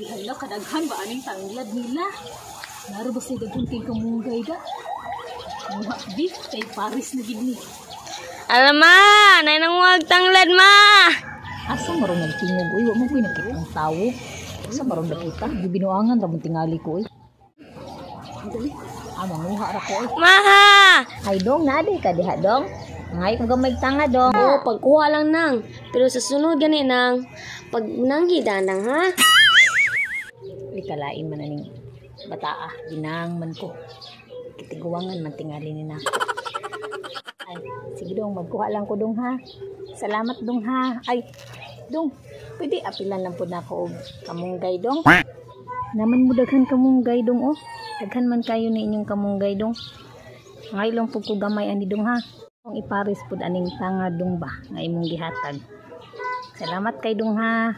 Hala, kadaghan ba aning tanglad nila? Naro ba sa'y dagunting kamunggay da? Mga beef kay Paris na gini. Alam ma, nanangwag tanglad ma. Asa marong nagtingog? Uy, wag mo ko nakita ang tao. Asa marong nakita? Di binuangan, ramong tingali ko eh. Manguha ra ko eh. Maha! Ay dong, naaday ka diha dong? Ngay kung gamay tanga dong. Oo, pagkuha lang nang. Pero sa sunod gani nang, pag nanghida nang ha? Ikalain man na ning bataa, ginang man ko. Kitiguangan man tingali ni na. Ay, sige dong, magkuha lang ko dong ha. Salamat dong ha. Ay, dong, pwede apilan lang po na ako og kamunggay dong. Naman mo daghan kamunggay dong oh. Daghan man kayo ni inyong kamunggay dong. Ngay lang po ko gamay ani dong ha. Kung iparis po aning tanga dong ba nga imong gihatag. Salamat kay dong ha.